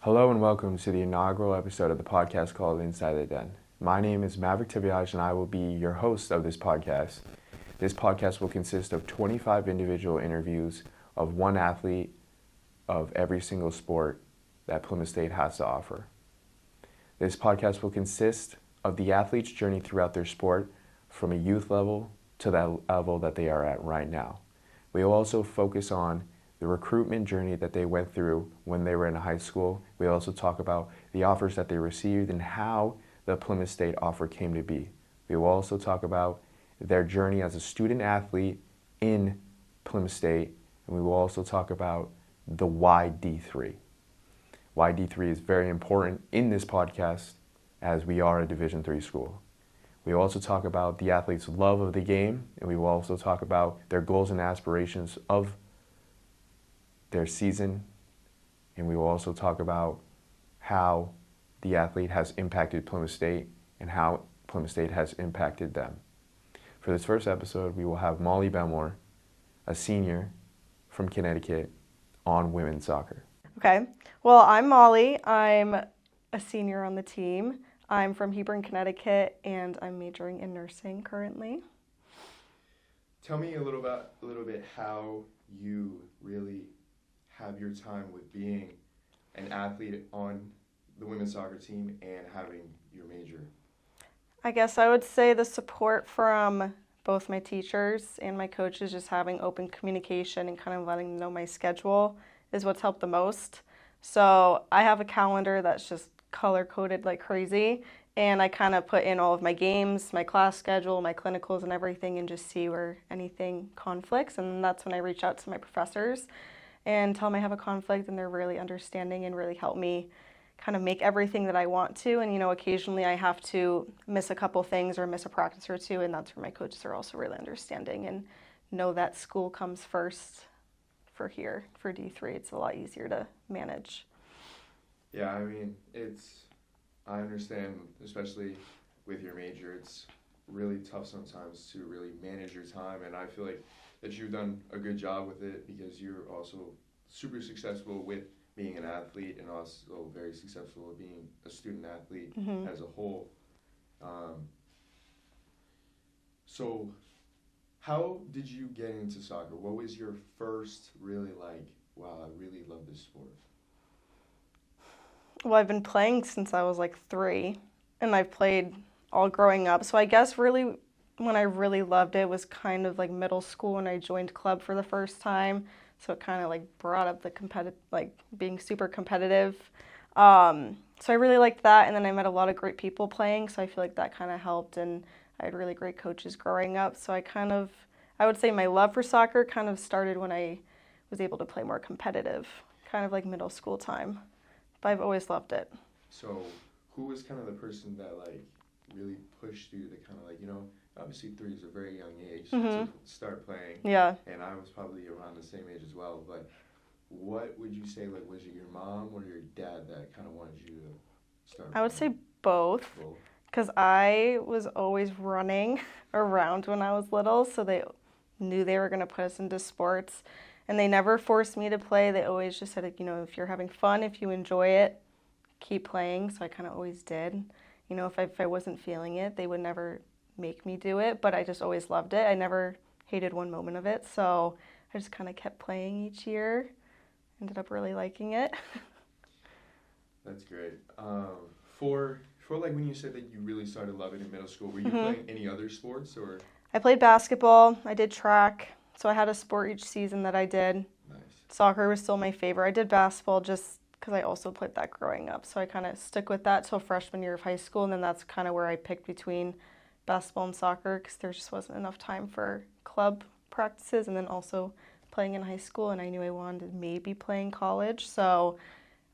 Hello and welcome to the inaugural episode of the podcast called Inside the Den. My name is Maverick Thivierge and I will be your host of this podcast. This podcast will consist of 25 individual interviews of one athlete of every single sport that Plymouth State has to offer. This podcast will consist of the athlete's journey throughout their sport from a youth level to that level that they are at right now. We will also focus on the recruitment journey that they went through when they were in high school. We also talk about the offers that they received and how the Plymouth State offer came to be. We will also talk about their journey as a student athlete in Plymouth State, and we will also talk about the why D3. Why D3 is very important in this podcast as we are a Division III school. We will also talk about the athlete's love of the game, and we will also talk about their goals and aspirations of their season, and we will also talk about how the athlete has impacted Plymouth State and how Plymouth State has impacted them. For this first episode, we will have Molly Bellmore, a senior from Connecticut, on women's soccer. Okay, well, I'm Molly. I'm a senior on the team. I'm from Hebron, Connecticut, and I'm majoring in nursing currently. Tell me a little bit how you really have your time with being an athlete on the women's soccer team and having your major. I guess I would say the support from both my teachers and my coaches, just having open communication and kind of letting them know my schedule is what's helped the most. So I have a calendar that's just color-coded like crazy, and I kind of put in all of my games, my class schedule, my clinicals and everything, and just see where anything conflicts, and that's when I reach out to my professors and tell them I have a conflict, and they're really understanding and really help me kind of make everything that I want to. And, occasionally I have to miss a couple things or miss a practice or two, and that's where my coaches are also really understanding and know that school comes first for here. For D3, it's a lot easier to manage. Yeah, I understand, especially with your major, it's really tough sometimes to really manage your time, and I feel like that you've done a good job with it because you're also super successful with being an athlete and also very successful with being a student athlete as a whole. So how did you get into soccer? What was your first really wow, I really love this sport? Well, I've been playing since I was like 3, and I've played all growing up. So I guess really when I really loved it was kind of like middle school when I joined club for the first time. So it kind of like brought up the being super competitive. So I really liked that, and then I met a lot of great people playing, so I feel like that kind of helped, and I had really great coaches growing up. So I would say my love for soccer kind of started when I was able to play more competitive, kind of like middle school time. But I've always loved it. So who was kind of the person that really pushed you to kind of obviously 3 is a very young age to start playing. Yeah. And I was probably around the same age as well. But what would you say, was it your mom or your dad that kind of wanted you to start I would say both. Because I was always running around when I was little, so they knew they were going to put us into sports. And they never forced me to play. They always just said, if you're having fun, if you enjoy it, keep playing. So I kind of always did. If I wasn't feeling it, they would never make me do it, but I just always loved it. I never hated one moment of it, so I just kind of kept playing each year. Ended up really liking it. That's great. For when you said that you really started loving it in middle school, were you playing any other sports or? I played basketball. I did track, so I had a sport each season that I did. Nice. Soccer was still my favorite. I did basketball just because I also played that growing up, so I kind of stuck with that till freshman year of high school, and then that's kind of where I picked between basketball and soccer because there just wasn't enough time for club practices and then also playing in high school, and I knew I wanted to maybe play in college, so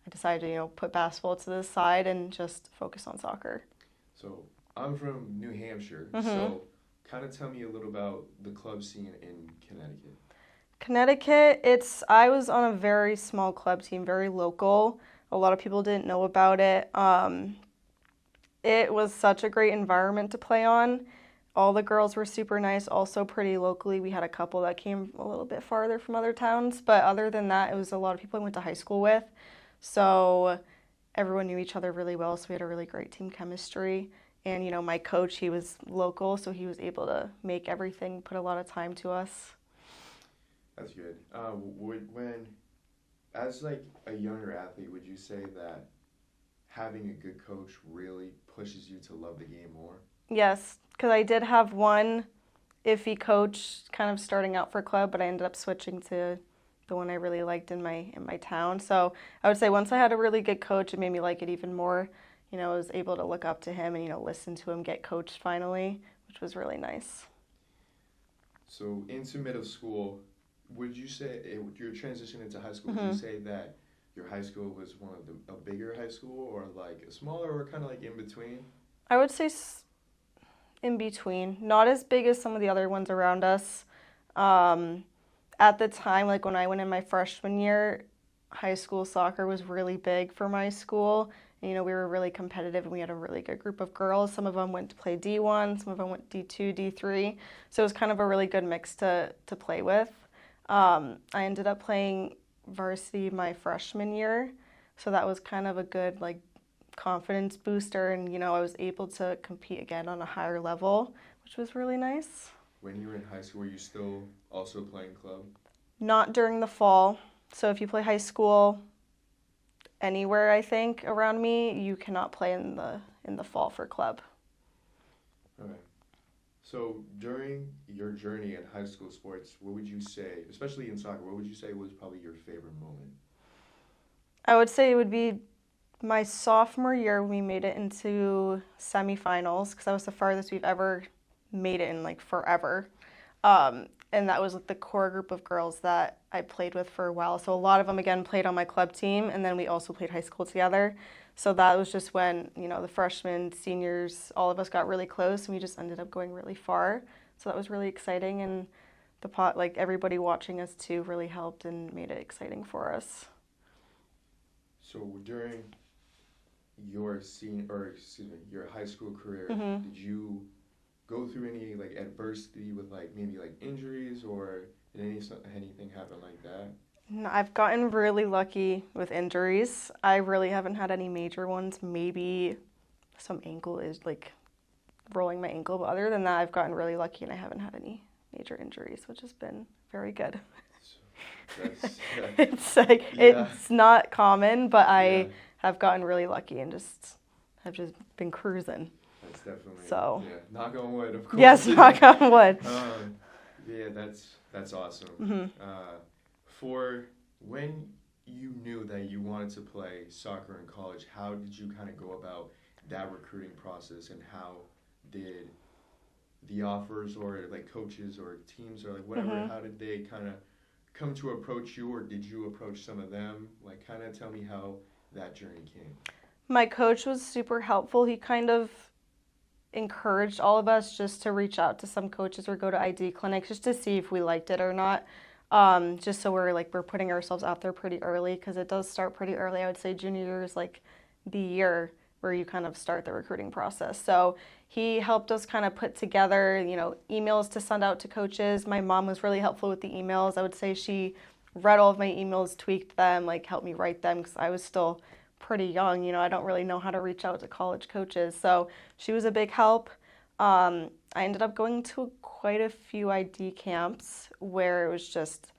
I decided to put basketball to the side and just focus on soccer. So I'm from New Hampshire, so kind of tell me a little about the club scene in Connecticut. I was on a very small club team, very local. A lot of people didn't know about it. It was such a great environment to play on. All the girls were super nice, also pretty locally. We had a couple that came a little bit farther from other towns, but other than that, it was a lot of people I went to high school with. So everyone knew each other really well, so we had a really great team chemistry. And, you know, my coach, he was local, so he was able to make everything, put a lot of time to us. That's good. As like a younger athlete, would you say that having a good coach really pushes you to love the game more? Yes, because I did have one iffy coach kind of starting out for club, but I ended up switching to the one I really liked in my town. So I would say once I had a really good coach, it made me like it even more. You know, I was able to look up to him and, you know, listen to him get coached finally, which was really nice. So into middle school, would you say your transition into high school? Mm-hmm. Would you say that your high school was one of a bigger high school, or like a smaller, or kind of like in between? I would say in between, not as big as some of the other ones around us. At the time, like when I went in my freshman year, high school soccer was really big for my school. And, you know, we were really competitive and we had a really good group of girls. Some of them went to play D1, some of them went D2, D3. So it was kind of a really good mix to play with. I ended up playing varsity my freshman year. So that was kind of a good, like, confidence booster. And, you know, I was able to compete again on a higher level, which was really nice. When you were in high school, were you still also playing club? Not during the fall. So if you play high school anywhere, I think, around me, you cannot play in the fall for club. Okay. So during your journey in high school sports, what would you say, especially in soccer, what would you say was probably your favorite moment? I would say it would be my sophomore year when we made it into semifinals, because that was the farthest we've ever made it in like forever. And that was like the core group of girls that I played with for a while. So a lot of them, again, played on my club team, and then we also played high school together. So that was just when, you know, the freshmen, seniors, all of us got really close, and we just ended up going really far. So that was really exciting, and like everybody watching us too really helped and made it exciting for us. So during your your high school career, Mm-hmm. did you go through any like adversity with like maybe like injuries, or did anything happen like that? No, I've gotten really lucky with injuries. I really haven't had any major ones. Maybe some ankle is like rolling my ankle, but other than that, I've gotten really lucky and I haven't had any major injuries, which has been very good. It's like it's not common, but I have gotten really lucky and have just been cruising. That's definitely so. Yeah, knock on wood, of course. Yes, knock on wood. Yeah, that's awesome. Mm-hmm. For when you knew that you wanted to play soccer in college, how did you kind of go about that recruiting process, and how did the offers or like coaches or teams or like whatever, Mm-hmm. how did they kind of come to approach you, or did you approach some of them? Like, kind of tell me how that journey came. My coach was super helpful. He kind of encouraged all of us just to reach out to some coaches or go to ID clinics just to see if we liked it or not. Just so we're putting ourselves out there pretty early, because it does start pretty early. I would say junior year is like the year where you kind of start the recruiting process. So he helped us kind of put together, you know, emails to send out to coaches. My mom was really helpful with the emails. I would say she read all of my emails, tweaked them, like helped me write them, because I was still pretty young. You know, I don't really know how to reach out to college coaches. So she was a big help. I ended up going to quite a few ID camps where it was just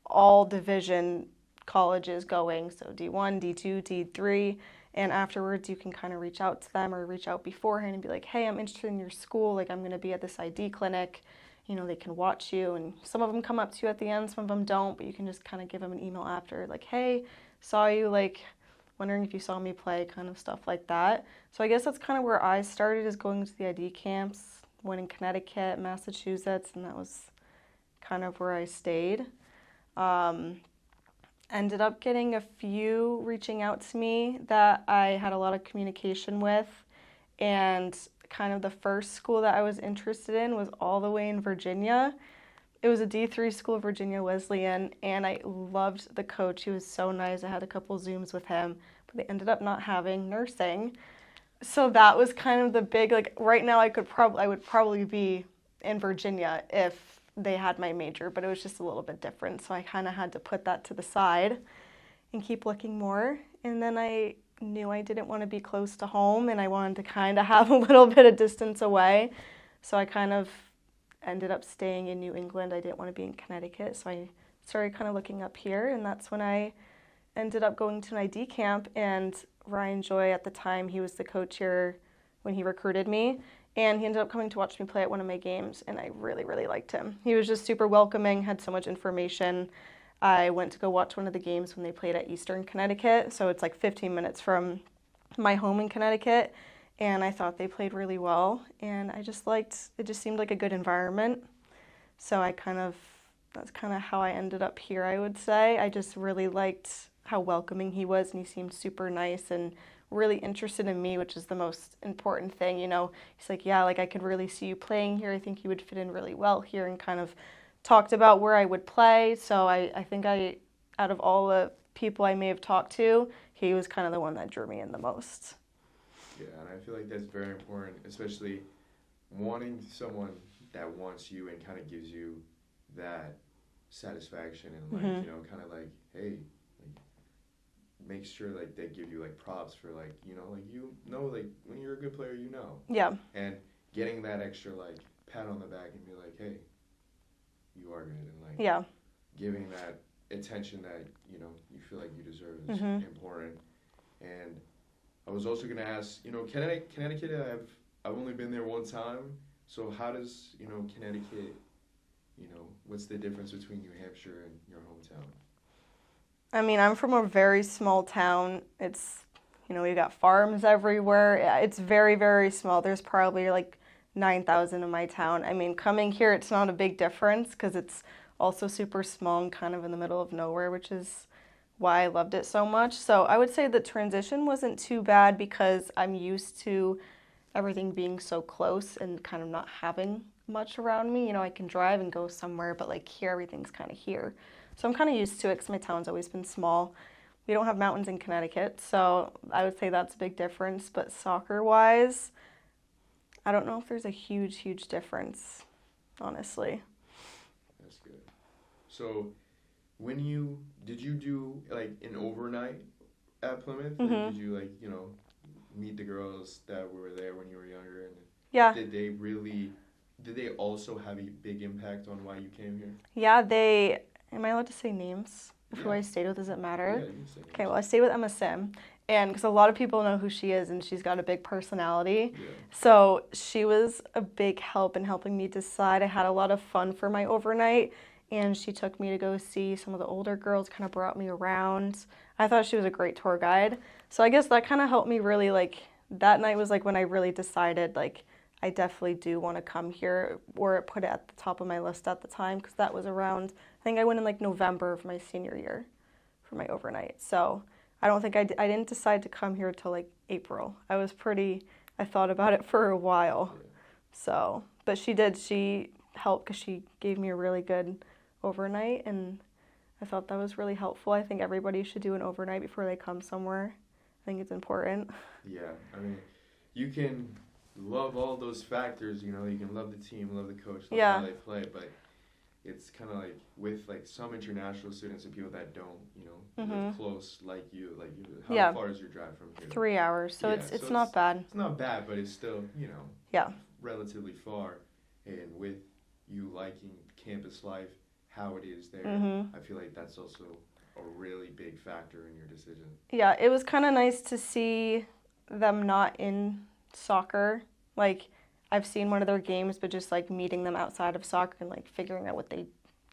all division colleges going, so D1, D2, D3, and afterwards you can kind of reach out to them or reach out beforehand and be like, hey, I'm interested in your school, like I'm going to be at this ID clinic. You know, they can watch you, and some of them come up to you at the end, some of them don't, but you can just kind of give them an email after, like, hey, saw you, like, wondering if you saw me play, kind of stuff like that. So I guess that's kind of where I started, is going to the ID camps. Went in Connecticut, Massachusetts, and that was kind of where I stayed. Ended up getting a few reaching out to me that I had a lot of communication with, and kind of the first school that I was interested in was all the way in Virginia. It was a D3 school, Virginia Wesleyan, and I loved the coach. He was so nice. I had a couple Zooms with him, but they ended up not having nursing. So that was kind of the big, like, right now I would probably be in Virginia if they had my major, but it was just a little bit different. So I kind of had to put that to the side and keep looking more. And then I knew I didn't want to be close to home and I wanted to kind of have a little bit of distance away. So I kind of ended up staying in New England. I didn't want to be in Connecticut, so I started kind of looking up here, and that's when I ended up going to an ID camp. And Ryan Joy, at the time, he was the coach here when he recruited me, and he ended up coming to watch me play at one of my games, and I really, really liked him. He was just super welcoming, had so much information. I went to go watch one of the games when they played at Eastern Connecticut, so it's like 15 minutes from my home in Connecticut, and I thought they played really well, and I just liked, it just seemed like a good environment. So that's kind of how I ended up here, I would say. I just really liked how welcoming he was, and he seemed super nice and really interested in me, which is the most important thing. You know, he's like, yeah, like I could really see you playing here. I think you would fit in really well here, and kind of talked about where I would play. So I think out of all the people I may have talked to, he was kind of the one that drew me in the most. Yeah, and I feel like that's very important, especially wanting someone that wants you and kind of gives you that satisfaction and like, you know, kind of like, hey, like, make sure like they give you like props for like, you know, like you know, like when you're a good player, you know. Yeah. And getting that extra like pat on the back and be like, hey, you are good, and like giving that attention that, you know, you feel like you deserve is important. And I was also going to ask, you know, Connecticut, I've only been there one time. So how does, you know, Connecticut, you know, what's the difference between New Hampshire and your hometown? I mean, I'm from a very small town. It's, you know, we've got farms everywhere. It's very, very small. There's probably like 9,000 in my town. I mean, coming here, it's not a big difference because it's also super small and kind of in the middle of nowhere, which is why I loved it so much. So I would say the transition wasn't too bad because I'm used to everything being so close and kind of not having much around me. You know, I can drive and go somewhere, but like here, everything's kind of here. So I'm kind of used to it because my town's always been small. We don't have mountains in Connecticut, so I would say that's a big difference. But soccer-wise, I don't know if there's a huge, huge difference, honestly. That's good. So did you do like an overnight at Plymouth? Like, did you like, you know, meet the girls that were there when you were younger? And yeah. Did they also have a big impact on why you came here? Yeah, am I allowed to say names? Who I stayed with, does it matter? Yeah, you can say names. Okay, well, I stayed with Emma Sim, and because a lot of people know who she is, and she's got a big personality. Yeah. So she was a big help in helping me decide. I had a lot of fun for my overnight, and she took me to go see some of the older girls, kind of brought me around. I thought she was a great tour guide. So I guess that kind of helped me really, like, that night was like when I really decided, like, I definitely do want to come here, or put it at the top of my list at the time, because that was around, I think I went in like November of my senior year for my overnight. So I don't think I didn't decide to come here till like April. I thought about it for a while. So, but she helped because she gave me a really good overnight, and I thought that was really helpful. I think everybody should do an overnight before they come somewhere. I think it's important. Yeah, I mean, you can love all those factors, you know, you can love the team, love the coach, love how they play, but it's kind of like with like some international students and people that don't, you know, live close like you, how far is your drive from here? 3 hours, so it's not bad. It's not bad, but it's still, you know, relatively far. And with you liking campus life, how it is there, I feel like that's also a really big factor in your decision. Yeah, it was kind of nice to see them not in soccer. Like, I've seen one of their games, but just like meeting them outside of soccer and like figuring out what they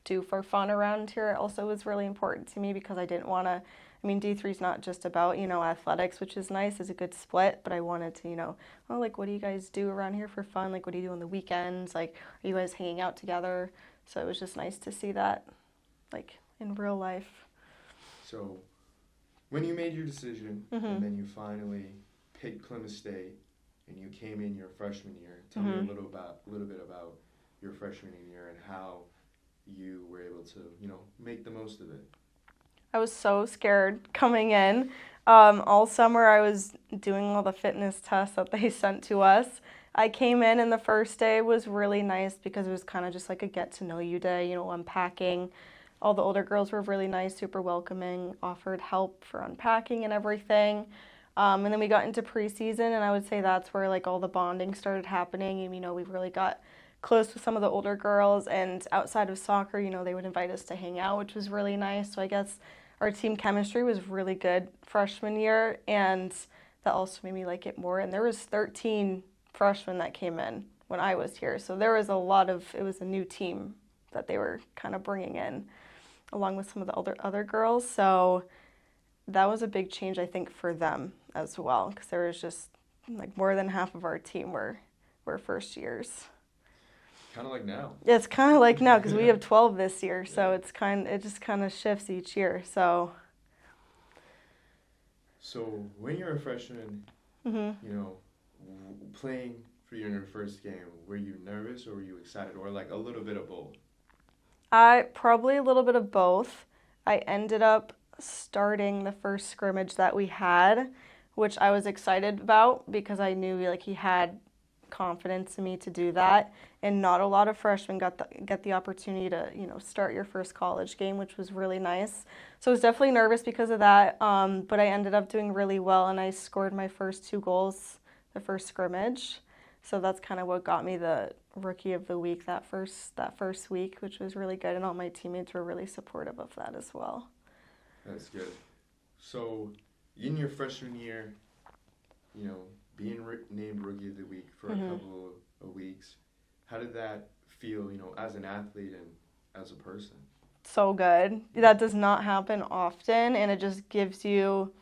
do for fun around here also was really important to me, because I didn't want to, I mean, D3 is not just about, you know, athletics, which is nice, it's a good split, but I wanted to, you know, oh, like, what do you guys do around here for fun? Like, what do you do on the weekends? Like, are you guys hanging out together? So it was just nice to see that, like, in real life. So when you made your decision and then you finally picked Plymouth State and you came in your freshman year, tell me a little bit about your freshman year and how you were able to, you know, make the most of it. I was so scared coming in. All summer I was doing all the fitness tests that they sent to us. I came in and the first day was really nice because it was kind of just like a get to know you day, you know, unpacking. All the older girls were really nice, super welcoming, offered help for unpacking and everything. And then we got into preseason, and I would say that's where like all the bonding started happening. And we really got close with some of the older girls. And outside of soccer, they would invite us to hang out, which was really nice. So I guess our team chemistry was really good freshman year, and that also made me like it more. And there was 13 freshmen that came in when I was here, so there was it was a new team that they were kind of bringing in, along with some of the other girls. So that was a big change, I think, for them as well, because there was just like more than half of our team were first years. Kind of like now. Yeah, it's kind of like now because we have 12 this year, so it just kind of shifts each year. So when you're a freshman, playing for your first game, were you nervous or were you excited, or like a little bit of both? Probably a little bit of both. I ended up starting the first scrimmage that we had, which I was excited about because I knew like he had confidence in me to do that, and not a lot of freshmen get the opportunity to start your first college game, which was really nice. So I was definitely nervous because of that, but I ended up doing really well, and I scored my first 2 goals the first scrimmage. So that's kind of what got me the Rookie of the Week that first week, which was really good, and all my teammates were really supportive of that as well. That's good. So in your freshman year, being named Rookie of the Week for a couple of weeks, how did that feel, as an athlete and as a person? So good. That does not happen often, and it just gives you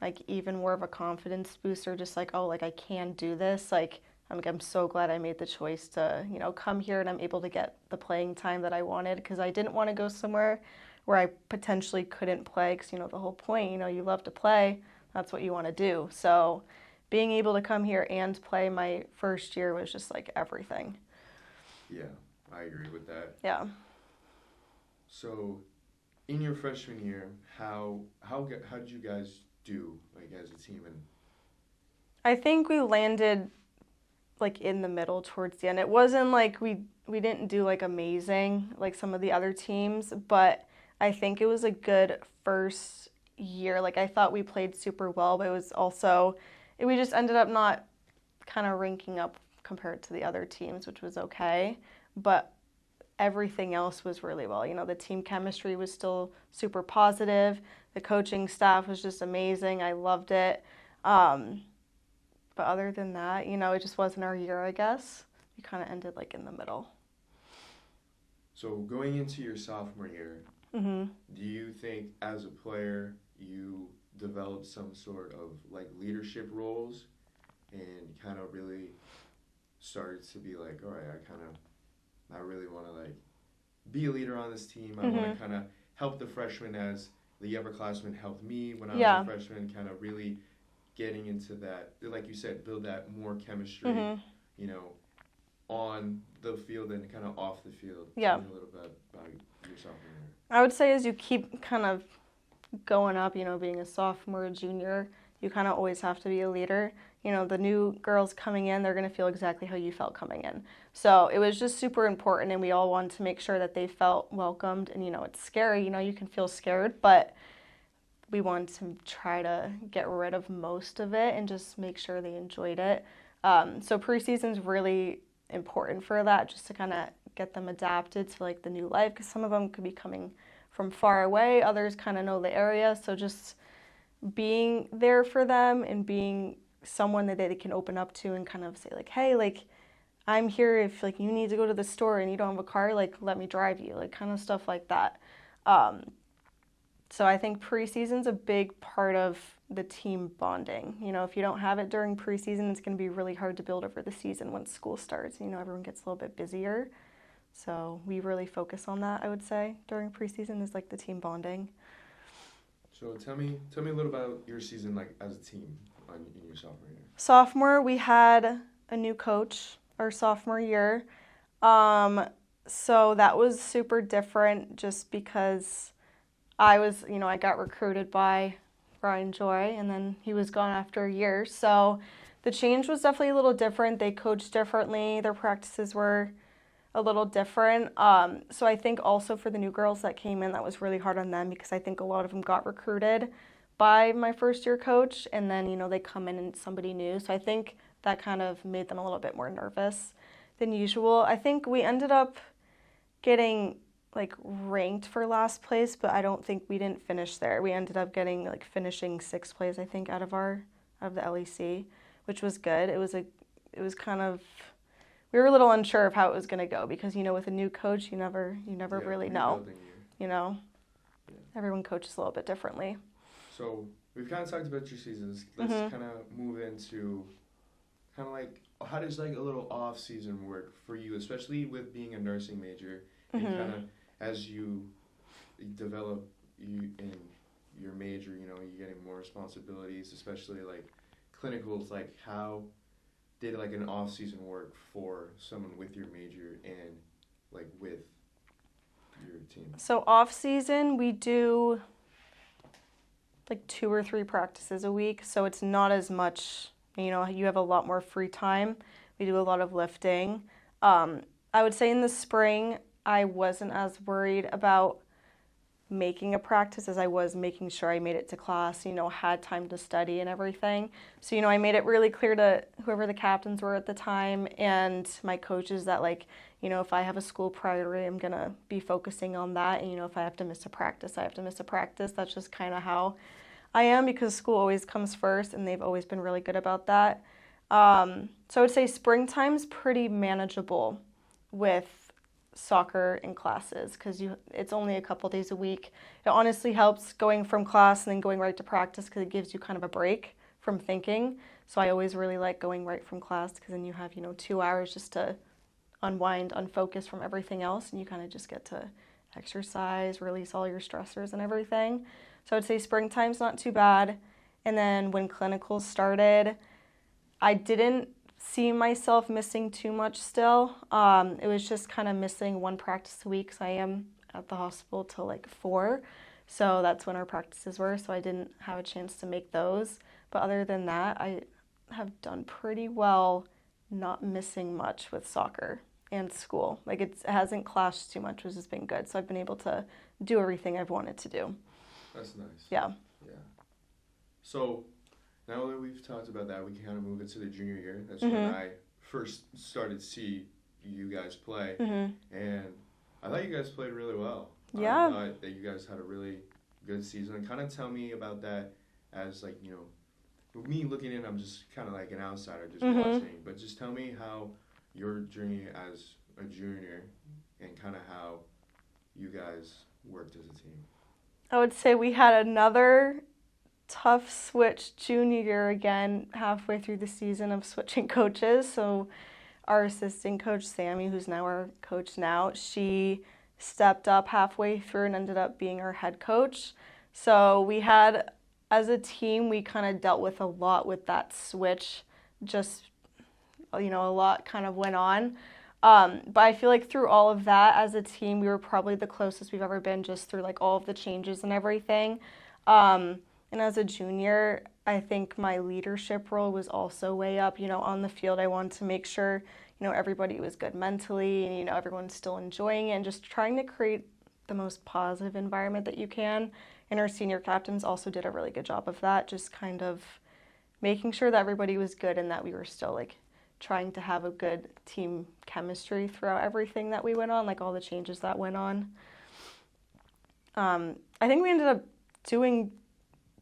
like even more of a confidence booster, just like, oh, like I can do this. Like I'm so glad I made the choice to, come here, and I'm able to get the playing time that I wanted, because I didn't want to go somewhere where I potentially couldn't play, because, the whole point, you love to play, that's what you want to do. So being able to come here and play my first year was just like everything. Yeah, I agree with that. Yeah. So in your freshman year, how did you guys do, like, as a team? And I think we landed like in the middle towards the end. It wasn't like we didn't do like amazing like some of the other teams, but I think it was a good first year. Like I thought we played super well, but it was also we just ended up not kind of ranking up compared to the other teams, which was okay, but everything else was really well. The team chemistry was still super positive. The coaching staff was just amazing. I loved it. But other than that, it just wasn't our year, I guess. We kind of ended like in the middle. So going into your sophomore year, do you think as a player you developed some sort of like leadership roles and kind of really started to be like, all right, I really want to like be a leader on this team. I want to kind of help the freshmen as the upperclassmen helped me when I was a freshman, kind of really getting into that, like you said, build that more chemistry, on the field and kind of off the field. Yeah. Tell me a little bit about your sophomore year. I would say as you keep kind of going up, being a sophomore, junior, you kind of always have to be a leader. The new girls coming in, they're going to feel exactly how you felt coming in. So it was just super important, and we all wanted to make sure that they felt welcomed. And, it's scary. You can feel scared, but we wanted to try to get rid of most of it and just make sure they enjoyed it. So preseason's really important for that, just to kind of get them adapted to like the new life, because some of them could be coming from far away, others kind of know the area. So just being there for them and being someone that they can open up to and kind of say like, hey, like I'm here if like you need to go to the store and you don't have a car, like let me drive you, like kind of stuff like that. So I think preseason's a big part of the team bonding. If you don't have it during preseason, it's going to be really hard to build over the season once school starts. Everyone gets a little bit busier. So we really focus on that, I would say, during preseason is like the team bonding. So tell me a little about your season, like as a team in your sophomore year. Sophomore, we had a new coach our sophomore year. So that was super different just because I got recruited by Brian Joy, and then he was gone after a year. So the change was definitely a little different. They coached differently. Their practices were a little different. So I think also for the new girls that came in, that was really hard on them because I think a lot of them got recruited by my first year coach, and then, they come in and it's somebody new. So I think that kind of made them a little bit more nervous than usual. I think we ended up getting ranked for last place, but I don't think we didn't finish there. We ended up getting finishing 6th place, I think, out of the LEC, which was good. It was kind of, we were a little unsure of how it was going to go because with a new coach, you never really know. Yeah. Everyone coaches a little bit differently. So we've kind of talked about your seasons. Let's kind of move into kind of how does a little off season work for you, especially with being a nursing major and kind of as you develop in your major, you're getting more responsibilities, especially clinicals. How did an off season work for someone with your major and with your team? So off season we do 2 or 3 practices a week, so it's not as much. You have a lot more free time. We do a lot of lifting. I would say in the spring I wasn't as worried about making a practice as I was making sure I made it to class, had time to study and everything. So, I made it really clear to whoever the captains were at the time and my coaches that if I have a school priority, I'm going to be focusing on that. And, if I have to miss a practice, I have to miss a practice. That's just kind of how I am because school always comes first and they've always been really good about that. So I would say springtime's pretty manageable with soccer and classes because it's only a couple days a week. It honestly helps going from class and then going right to practice because it gives you kind of a break from thinking. So I always really like going right from class because then you have 2 hours just to unwind, unfocus from everything else, and you kind of just get to exercise, release all your stressors and everything. So I'd say springtime's not too bad. And then when clinicals started, I didn't see myself missing too much still. It was just kind of missing 1 practice a week because I am at the hospital till 4. So that's when our practices were. So I didn't have a chance to make those. But other than that, I have done pretty well not missing much with soccer and school. It hasn't clashed too much, which has been good. So I've been able to do everything I've wanted to do. That's nice. Yeah. So now that we've talked about that, we can kind of move into the junior year. That's when I first started to see you guys play. And I thought you guys played really well. Yeah. I thought that you guys had a really good season. Kind of tell me about that as, with me looking in, I'm just kind of an outsider just watching. But just tell me how your journey as a junior and kind of how you guys worked as a team. I would say we had another tough switch junior year again halfway through the season of switching coaches. So our assistant coach, Sammy, who's now our coach now, she stepped up halfway through and ended up being our head coach. So we had, as a team, we kind of dealt with a lot with that switch. Just, a lot kind of went on. But I feel through all of that, as a team, we were probably the closest we've ever been just through all of the changes and everything. And as a junior, I think my leadership role was also way up. On the field, I wanted to make sure, everybody was good mentally and, everyone's still enjoying it and just trying to create the most positive environment that you can. And our senior captains also did a really good job of that, just kind of making sure that everybody was good and that we were still trying to have a good team chemistry throughout everything that we went on, all the changes that went on. I think we ended up doing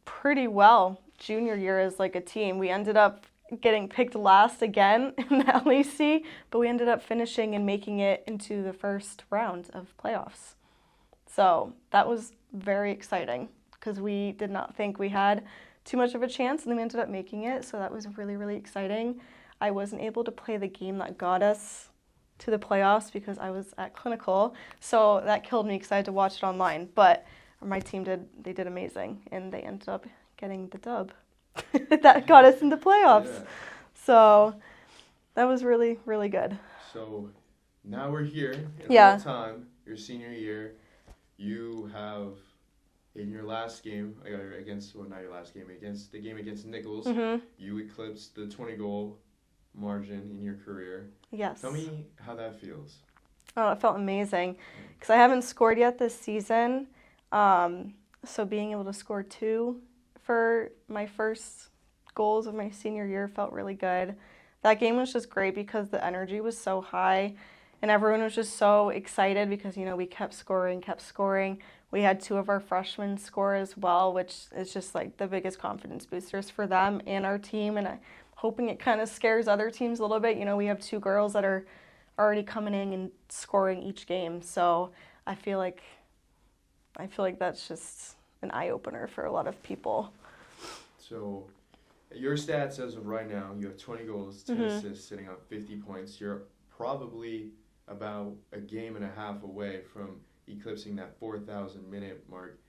pretty well junior year as a team. We ended up getting picked last again in the LEC, but we ended up finishing and making it into the first round of playoffs. So that was very exciting because we did not think we had too much of a chance, and then we ended up making it. So that was really, really exciting. I wasn't able to play the game that got us to the playoffs because I was at clinical, so that killed me because I had to watch it online. But my team did amazing, and they ended up getting the dub that got us into playoffs. Yeah. So that was really, really good. So now we're here in real time, your senior year. You have, in your last game, against the game against Nichols, you eclipsed the 20-goal margin in your career. Yes. Tell me how that feels. Oh, it felt amazing because I haven't scored yet this season. So being able to score 2 for my first goals of my senior year. Felt really good. That game was just great because the energy was so high and everyone was just so excited because, we kept scoring. We had 2 of our freshmen score as well, which is just like the biggest confidence boosters for them and our team. And I'm hoping it kind of scares other teams a little bit. We have 2 girls that are already coming in and scoring each game. So I feel like that's just an eye-opener for a lot of people. So your stats as of right now, you have 20 goals, 10 assists, sitting on 50 points. You're probably about a game and a half away from eclipsing that 4,000-minute mark.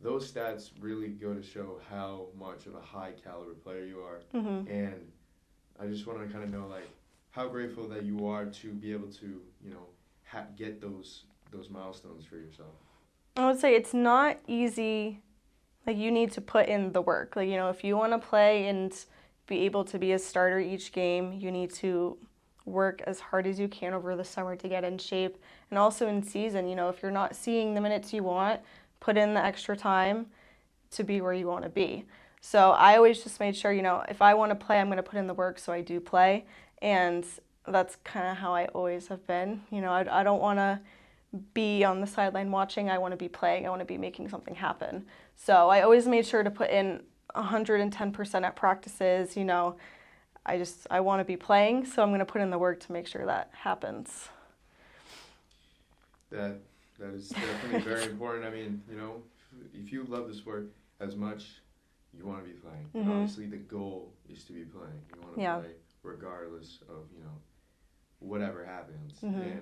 Those stats really go to show how much of a high-caliber player you are. And I just want to kind of know, how grateful that you are to be able to, get those milestones for yourself. I would say it's not easy. You need to put in the work. If you want to play and be able to be a starter each game, you need to work as hard as you can over the summer to get in shape. And also in season, if you're not seeing the minutes you want, put in the extra time to be where you want to be. So I always just made sure, if I want to play, I'm going to put in the work, so I do play. And that's kind of how I always have been. I don't want to be on the sideline watching. I want to be playing. I want to be making something happen. So I always made sure to put in 110% at practices. I want to be playing, so I'm going to put in the work to make sure that happens. That is definitely very important. I mean, if you love the sport as much, you want to be playing. And obviously, the goal is to be playing. You want to play regardless of, whatever happens. And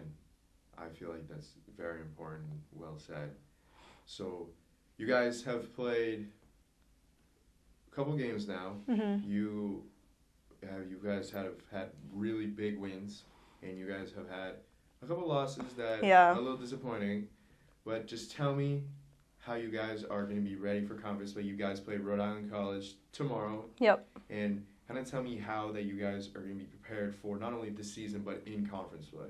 I feel like that's very important. Well said. So, you guys have played a couple games now. You guys have had really big wins, and you guys have had a couple losses that are a little disappointing. But just tell me how you guys are going to be ready for conference play. You guys play Rhode Island College tomorrow. Yep. And kind of tell me how that you guys are going to be prepared for not only this season, but in conference play.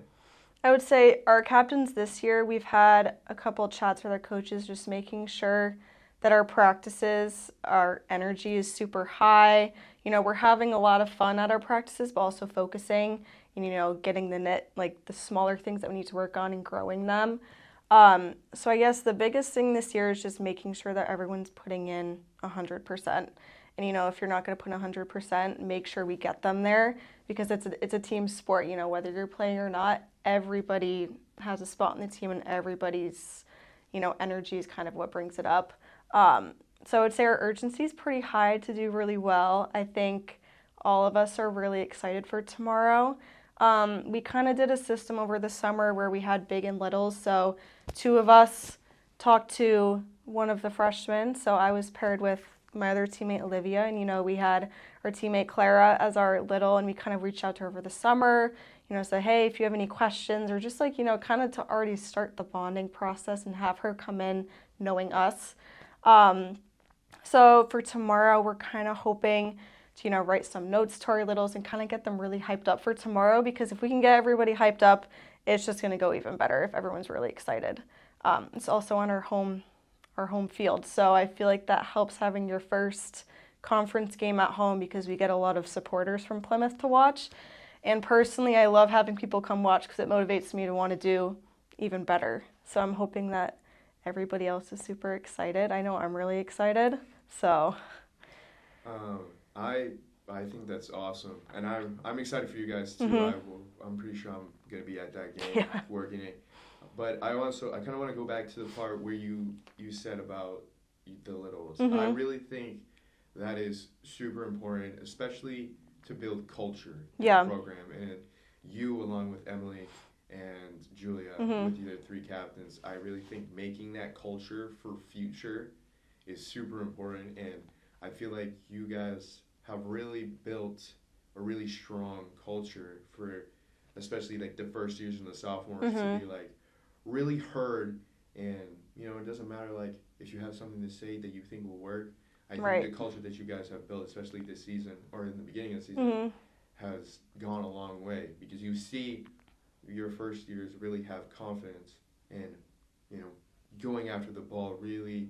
I would say our captains this year, we've had a couple chats with our coaches just making sure that our practices, our energy is super high. We're having a lot of fun at our practices, but also focusing and, getting the smaller things that we need to work on and growing them. So I guess the biggest thing this year is just making sure that everyone's putting in 100%. And, if you're not going to put 100%, make sure we get them there because it's a team sport. Whether you're playing or not, everybody has a spot in the team and everybody's, energy is kind of what brings it up. So I would say our urgency is pretty high to do really well. I think all of us are really excited for tomorrow. We kind of did a system over the summer where we had big and littles. So 2 of us talked to one of the freshmen. So I was paired with my other teammate, Olivia, and, we had our teammate, Clara, as our little, and we kind of reached out to her over the summer, say, hey, if you have any questions, or just kind of to already start the bonding process and have her come in knowing us. So for tomorrow, we're kind of hoping to, write some notes to our littles and kind of get them really hyped up for tomorrow, because if we can get everybody hyped up, it's just going to go even better if everyone's really excited. It's also on our home field, so I feel like that helps having your first conference game at home because we get a lot of supporters from Plymouth to watch. And personally, I love having people come watch because it motivates me to want to do even better. So I'm hoping that everybody else is super excited. I know I'm really excited, so. I think that's awesome, and I'm excited for you guys too. I'm pretty sure I'm gonna be at that game working it. But I kind of want to go back to the part where you said about the littles. I really think that is super important, especially to build culture in the program. And you, along with Emily and Julia, with you, the 3 captains, I really think making that culture for future is super important. And I feel like you guys have really built a really strong culture for, especially the first years and the sophomores, to be really heard. And it doesn't matter if you have something to say that you think will work. I think the culture that you guys have built, especially this season or in the beginning of the season, has gone a long way, because you see your first years really have confidence and going after the ball, really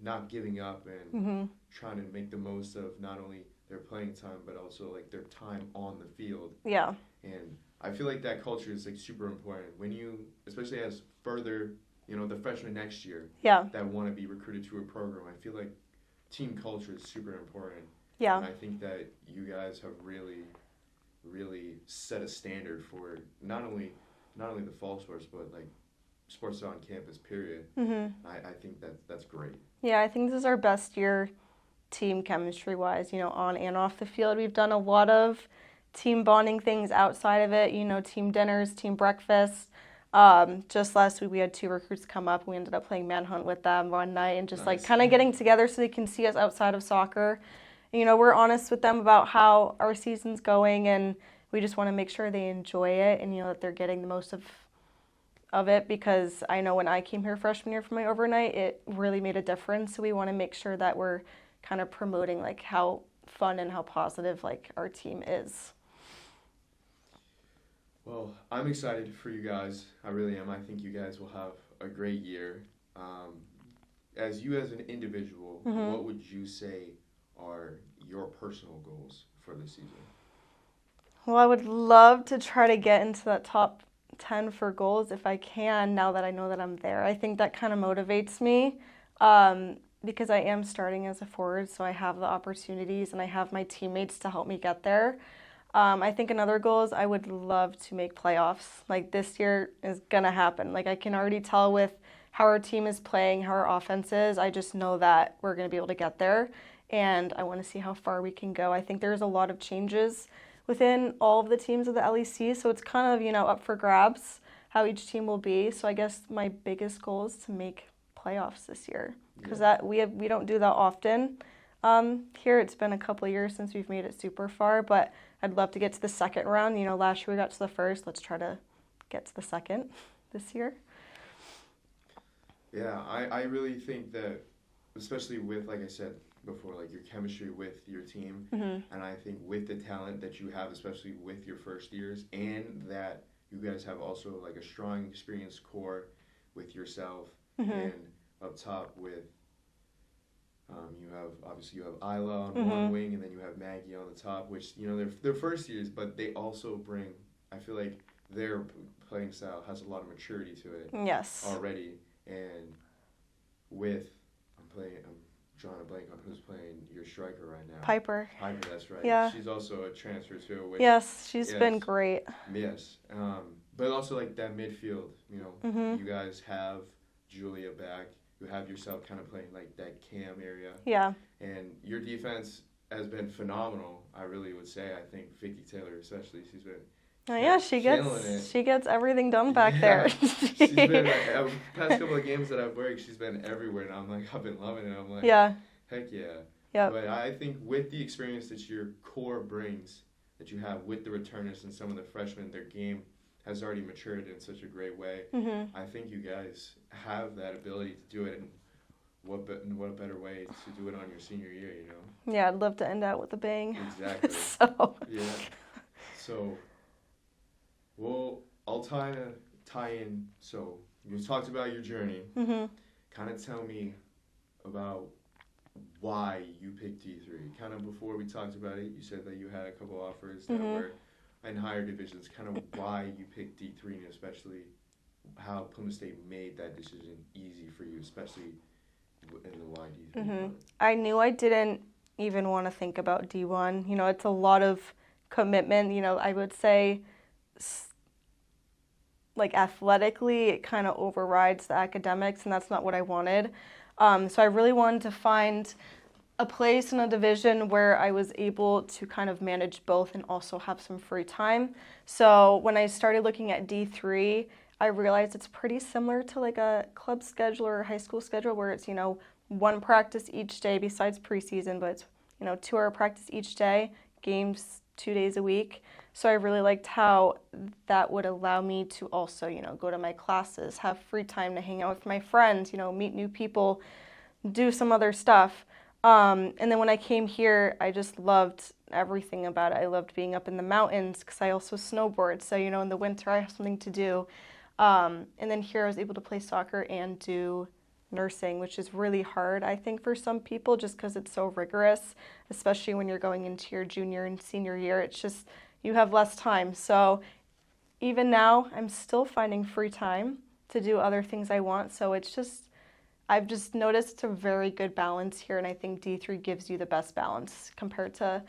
not giving up and trying to make the most of not only their playing time, but also like their time on the field. Yeah. And I feel like that culture is like super important when you, especially as further, the freshmen next year that want to be recruited to a program. I feel like team culture is super important. Yeah. And I think that you guys have really, really set a standard for not only the fall sports, but like sports on campus, period. I think that's great. Yeah, I think this is our best year team chemistry-wise, on and off the field. We've done a lot of team bonding things outside of it, team dinners, team breakfasts. Just last week we had 2 recruits come up. We ended up playing manhunt with them one night and just like kind of getting together so they can see us outside of soccer. And, we're honest with them about how our season's going, and we just want to make sure they enjoy it and, that they're getting the most of it, because I know when I came here freshman year for my overnight, it really made a difference. So we want to make sure that we're kind of promoting like how fun and how positive like our team is. Well, I'm excited for you guys. I really am. I think you guys will have a great year. As an individual, what would you say are your personal goals for this season? Well, I would love to try to get into that top 10 for goals if I can, now that I know that I'm there. I think that kind of motivates me because I am starting as a forward, so I have the opportunities and I have my teammates to help me get there. I think another goal is I would love to make playoffs. Like this year is going to happen. Like I can already tell with how our team is playing, how our offense is. I just know that we're going to be able to get there, and I want to see how far we can go. I think there's a lot of changes within all of the teams of the LEC, so it's kind of, up for grabs how each team will be. So I guess my biggest goal is to make playoffs this year, because we don't do that often. Here it's been a couple of years since we've made it super far, but I'd love to get to the second round. Last year we got to the first. Let's try to get to the second this year. Yeah, I really think that, especially with, like I said before, like your chemistry with your team, and I think with the talent that you have, especially with your first years, and that you guys have also like a strong, experienced core with yourself, and up top with you have Isla on one wing, and then you have Maggie on the top, which they're first years, but they also bring. I feel like their playing style has a lot of maturity to it. Yes. Already, and I'm drawing a blank on who's playing your striker right now. Piper, that's right. Yeah. She's also a transfer too. Yes, she's been great. Yes, but also like that midfield. You guys have Julia back. You have yourself kind of playing like that cam area. Yeah. And your defense has been phenomenal. I really would say. I think Vicky Taylor, especially, she's been. Oh yeah, she gets everything done back there. She's been past couple of games that I've worked, she's been everywhere, and I've been loving it. I'm like, heck yeah. Yeah. But I think with the experience that your core brings, that you have with the returners and some of the freshmen, their game has already matured in such a great way. I think you guys have that ability to do it, and what a better way to do it on your senior year, Yeah, I'd love to end out with a bang. Exactly. Yeah. So. Well, I'll tie in. So you talked about your journey. Kind of tell me about why you picked D3. Kind of before we talked about it, you said that you had a couple offers that were in higher divisions. Kind of why you picked D3, and especially how Plymouth State made that decision easy for you, especially in the why D3. I knew I didn't even want to think about D1. It's a lot of commitment. I would say, like athletically, it kind of overrides the academics, and that's not what I wanted. So I really wanted to find a place in a division where I was able to kind of manage both and also have some free time. So when I started looking at D3, I realized it's pretty similar to like a club schedule or a high school schedule, where it's, one practice each day besides preseason, but it's, 2-hour practice each day, games 2 days a week. So I really liked how that would allow me to also, go to my classes, have free time to hang out with my friends, meet new people, do some other stuff. And then when I came here, I just loved everything about it. I loved being up in the mountains because I also snowboard. So, in the winter I have something to do. And then here I was able to play soccer and do nursing, which is really hard, I think, for some people just because it's so rigorous, especially when you're going into your junior and senior year. It's just, you have less time. So even now, I'm still finding free time to do other things I want. So it's just, I've just noticed a very good balance here, and I think D3 gives you the best balance compared to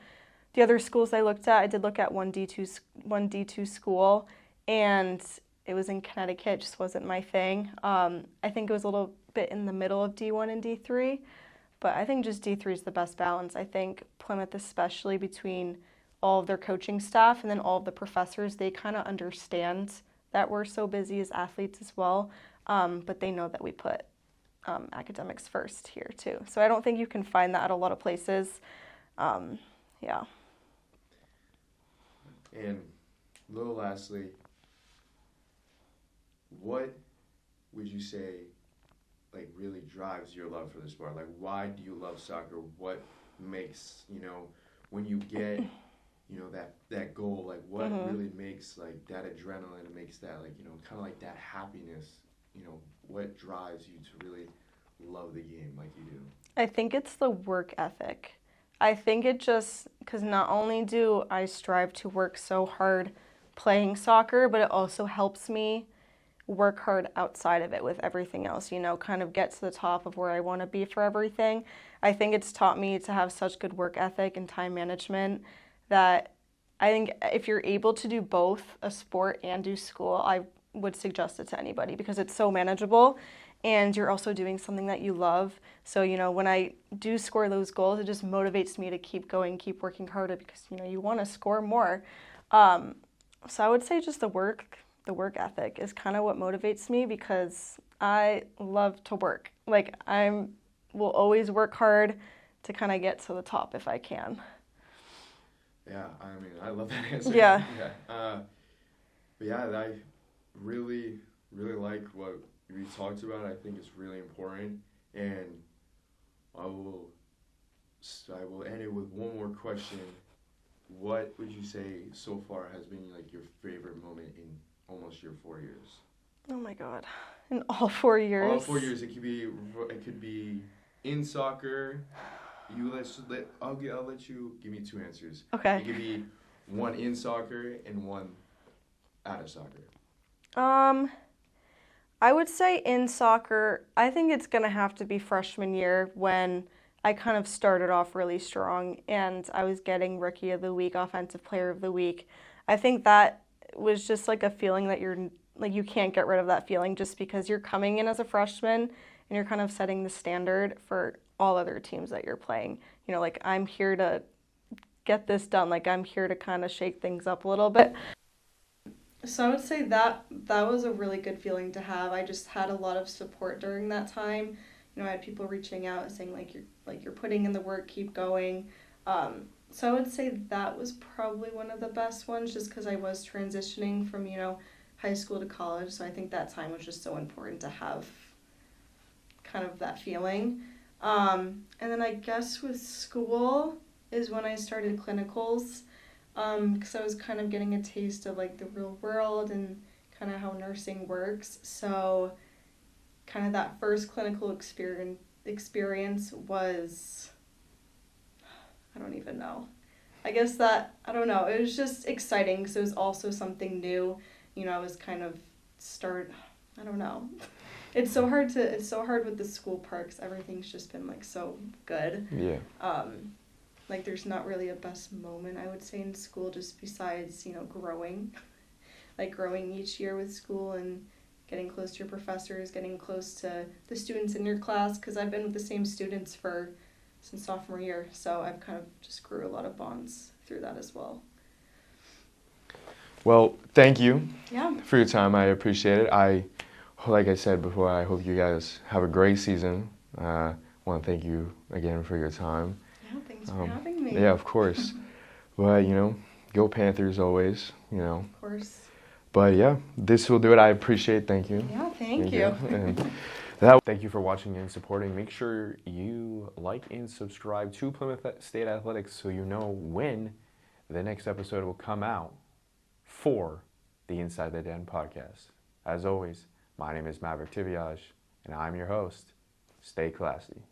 the other schools I looked at. I did look at one D2 school, and it was in Connecticut. It just wasn't my thing. I think it was a little bit in the middle of D1 and D3, but I think just D3 is the best balance. I think Plymouth, especially between all of their coaching staff and then all of the professors, they kind of understand that we're so busy as athletes as well, but they know that we put academics first here too. So I don't think you can find that at a lot of places. Yeah. And a little lastly, what would you say like really drives your love for the sport? Like, why do you love soccer? What makes, when you get, that goal, like what really makes like that adrenaline, makes that like, kind of like that happiness, what drives you to really love the game like you do? I think it's the work ethic. I think it just, because not only do I strive to work so hard playing soccer, but it also helps me work hard outside of it with everything else, kind of get to the top of where I want to be for everything. I think it's taught me to have such good work ethic and time management that I think if you're able to do both, a sport and do school, I would suggest it to anybody because it's so manageable and you're also doing something that you love. So, when I do score those goals, it just motivates me to keep going, keep working harder because, you want to score more. So I would say just the work ethic is kind of what motivates me because I love to work. Like will always work hard to kind of get to the top if I can. Yeah, I mean, I love that answer. Yeah. But yeah, I really, really like what we talked about. I think it's really important, and I will end it with one more question. What would you say so far has been like your favorite moment in almost your 4 years? Oh my God, in all 4 years. All 4 years. It could be in soccer. I'll let you give me two answers. Okay. It could be one in soccer and one out of soccer. I would say in soccer, I think it's gonna have to be freshman year when I kind of started off really strong and I was getting Rookie of the Week, Offensive Player of the Week. I think that was just like a feeling that you can't get rid of that feeling just because you're coming in as a freshman and you're kind of setting the standard for all other teams that you're playing. Like I'm here to get this done. Like I'm here to kind of shake things up a little bit. So I would say that was a really good feeling to have. I just had a lot of support during that time. I had people reaching out and saying you're putting in the work, keep going. So I would say that was probably one of the best ones just because I was transitioning from, high school to college. So I think that time was just so important to have kind of that feeling. And then I guess with school is when I started clinicals because I was kind of getting a taste of like the real world and kind of how nursing works. So kind of that first clinical experience was, I don't even know. I guess I don't know, it was just exciting because it was also something new. I was kind of I don't know. It's so hard with the school parks. Everything's just been like so good. Yeah. Like there's not really a best moment I would say in school just besides, growing. Like growing each year with school and getting close to your professors, getting close to the students in your class because I've been with the same students since sophomore year. So I've kind of just grew a lot of bonds through that as well. Well, thank you for your time. I appreciate it. Like I said before, I hope you guys have a great season. I want to thank you again for your time. Yeah, thanks for having me. Yeah, of course. But, go Panthers always, Of course. But yeah, this will do it. I appreciate it. Thank you. Yeah, thank you. And thank you for watching and supporting. Make sure you like and subscribe to Plymouth State Athletics so you know when the next episode will come out for the Inside the Den podcast. As always, my name is Maverick Thivierge, and I'm your host. stay classy.